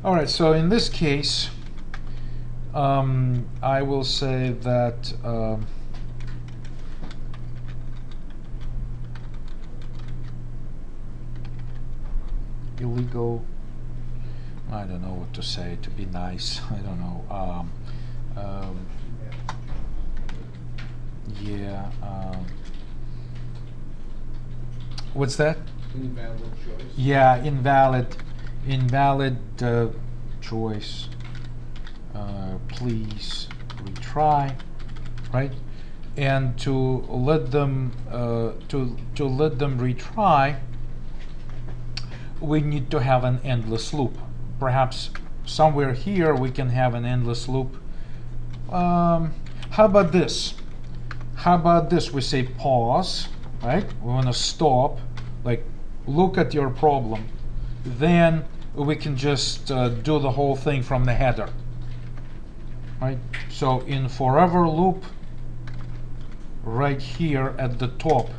All right, so in this case, I will say that illegal, I don't know what to say to be nice. I don't know. Yeah. What's that? Invalid choice. Yeah, invalid choice. Please retry, right? And to let them retry, we need to have an endless loop. Perhaps somewhere here we can have an endless loop. How about this? How about this? We say pause, right? We want to stop, like look at your problem. Then we can just do the whole thing from the header, right? So in forever loop, right here at the top,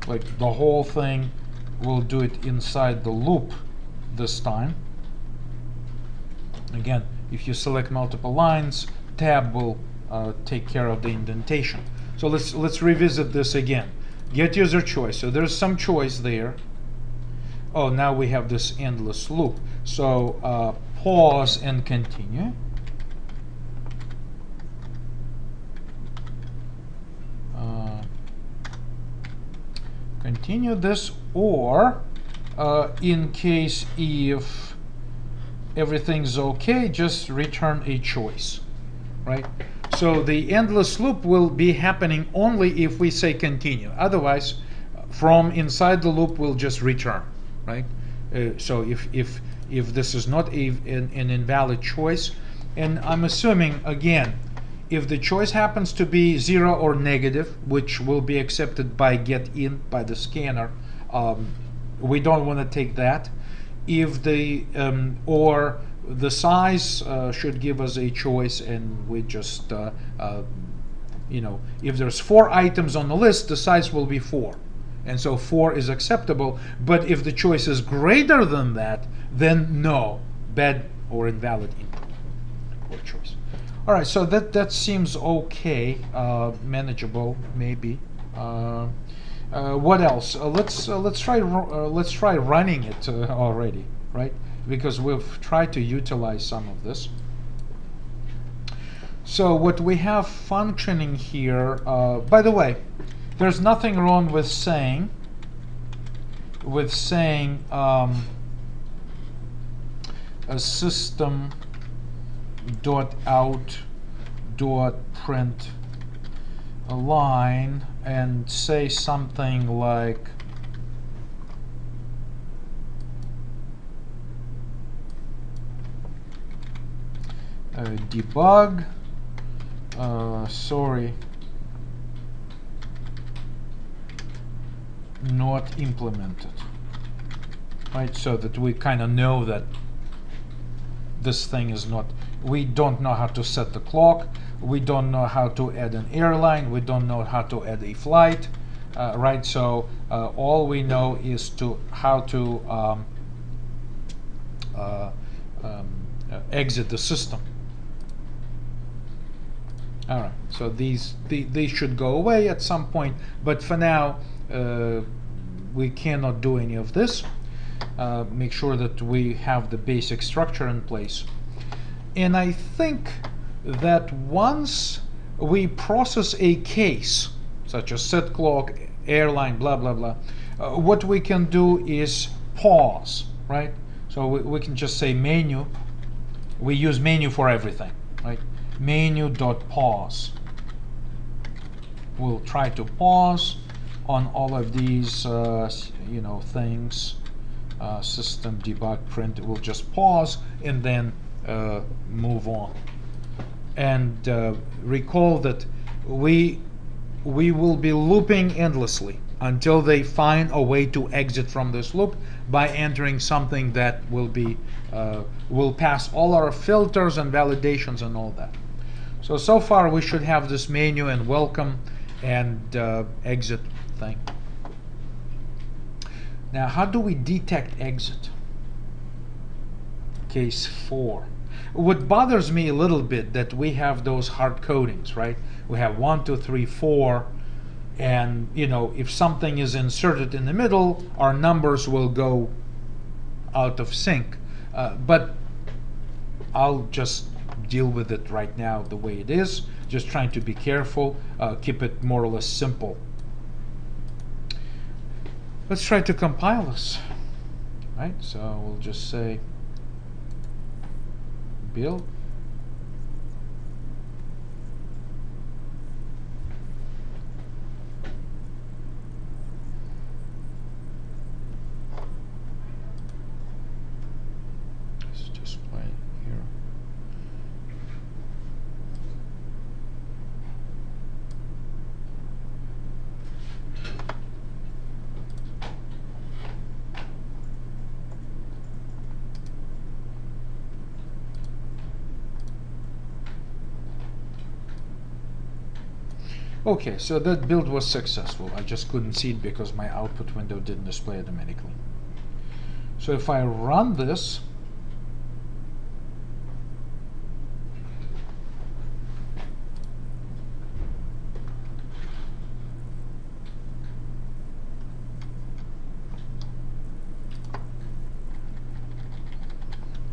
like the whole thing, we'll do it inside the loop this time. Again, if you select multiple lines, tab will take care of the indentation. So let's revisit this again. Get user choice. So there's some choice there. Oh, now we have this endless loop. So pause and continue. Continue this, or in case if everything's okay, just return a choice, right? So the endless loop will be happening only if we say continue. Otherwise, from inside the loop, we'll just return, right? So if this is not an invalid choice, and I'm assuming again, if the choice happens to be 0 or negative, which will be accepted by getIn, by the scanner, we don't want to take that. If the or the size should give us a choice, and we just you know, if there's 4 items on the list, the size will be 4, and so 4 is acceptable. But if the choice is greater than that, then no, bad or invalid input or choice. All right, so that seems okay, manageable maybe. What else? Let's try running it already, right? Because we've tried to utilize some of this. So what we have functioning here, by the way, there's nothing wrong with saying a system .out.print a line and say something like debug, sorry, not implemented, right? So that we kind of know that this thing is not, we don't know how to set the clock, we don't know how to add an airline, we don't know how to add a flight, right? So all we know is how to exit the system. All right, so these should go away at some point, but for now we cannot do any of this. Make sure that we have the basic structure in place. And I think that once we process a case, such as set clock, airline, blah, blah, blah, what we can do is pause, right? So we can just say menu. We use menu for everything, right? Menu.pause. We'll try to pause on all of these, you know, things. System debug print. We'll just pause and then move on. And recall that we will be looping endlessly until they find a way to exit from this loop by entering something that will pass all our filters and validations and all that. So far we should have this menu and welcome and exit thing. Now, how do we detect exit? case 4. What bothers me a little bit that we have those hard codings, right? We have 1, 2, 3, 4, and you know, if something is inserted in the middle, our numbers will go out of sync. But I'll just deal with it right now the way it is, just trying to be careful, keep it more or less simple. Let's try to compile this. Right, so we'll just say build. Let's display here. Okay, so that build was successful. I just couldn't see it because my output window didn't display automatically. So if I run this,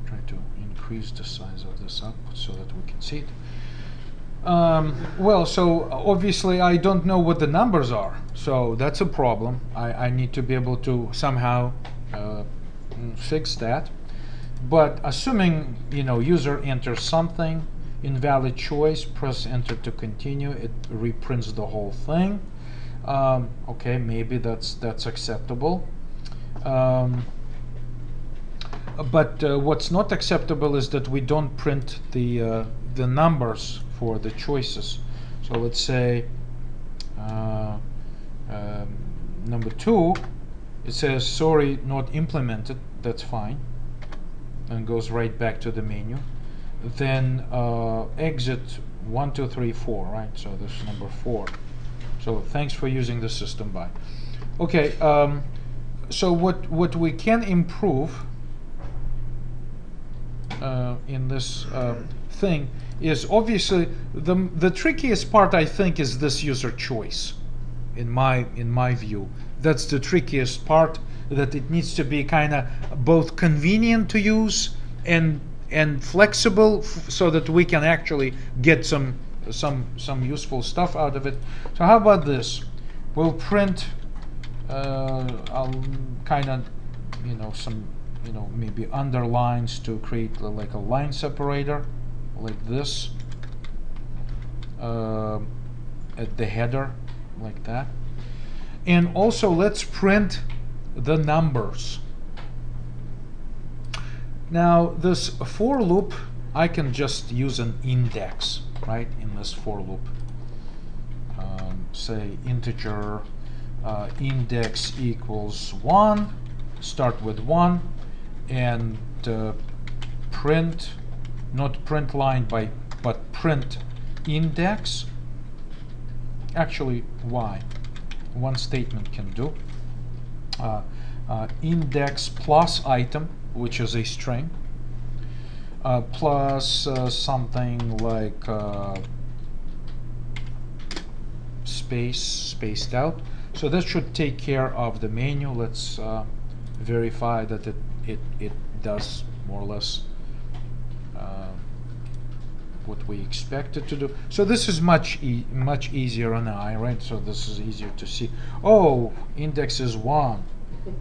try to increase the size of this up so that we can see it. Well, so obviously I don't know what the numbers are, so that's a problem. I need to be able to somehow fix that. But assuming, you know, user enters something, invalid choice, press enter to continue, it reprints the whole thing. Okay, maybe that's acceptable. But what's not acceptable is that we don't print the numbers for the choices. So let's say number 2, it says sorry, not implemented. That's fine, and goes right back to the menu. Then exit 1, 2, 3, 4. Right. So this is number 4. So thanks for using the system by. Okay. So what we can improve in this thing is obviously the trickiest part, I think, is this user choice. In my view, that's the trickiest part, that it needs to be kind of both convenient to use and flexible, so that we can actually get some useful stuff out of it. So how about this? We'll print I'll kind of, you know, some, you know, maybe underlines to create like a line separator like this at the header, like that. And also let's print the numbers. Now this for loop, I can just use an index, right, in this for loop. Say integer index equals 1, start with 1, and print, not print line by, but print index. Actually, one statement can do. Index plus item, which is a string, plus something like spaced out. So that should take care of the menu. Let's verify that it does more or less what we expect it to do. So this is much easier on the eye, right? So this is easier to see. Oh, index is 1.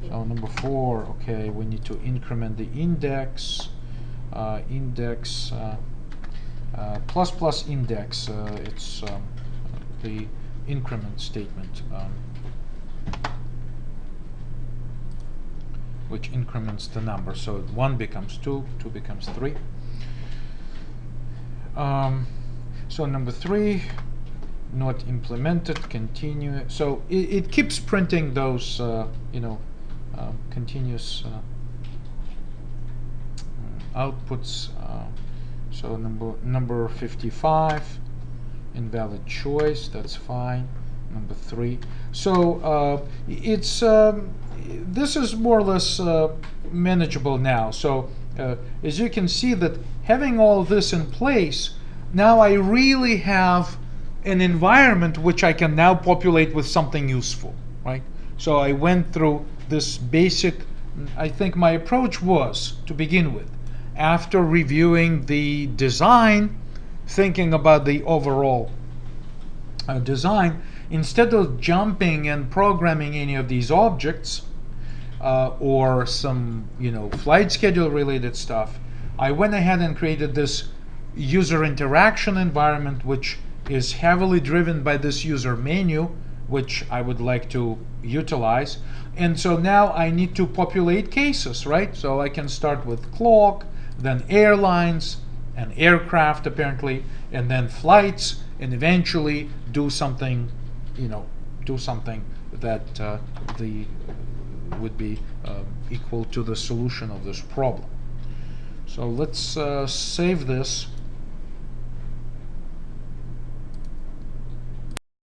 So number 4. Okay, we need to increment the index. Index plus index. It's the increment statement, which increments the number. So 1 becomes 2, 2 becomes 3. So number 3, not implemented, continue. So it keeps printing those, you know, continuous outputs. So number 55, invalid choice. That's fine. Number 3. So it's this is more or less manageable now. So as you can see that having all this in place, now I really have an environment which I can now populate with something useful, right? So I went through this basic, I think my approach was, to begin with, after reviewing the design, thinking about the overall design, instead of jumping and programming any of these objects or some flight schedule related stuff, I went ahead and created this user interaction environment, which is heavily driven by this user menu, which I would like to utilize. And so now I need to populate cases, right? So I can start with clock, then airlines and aircraft apparently, and then flights, and eventually do something, that would be equal to the solution of this problem. So let's save this.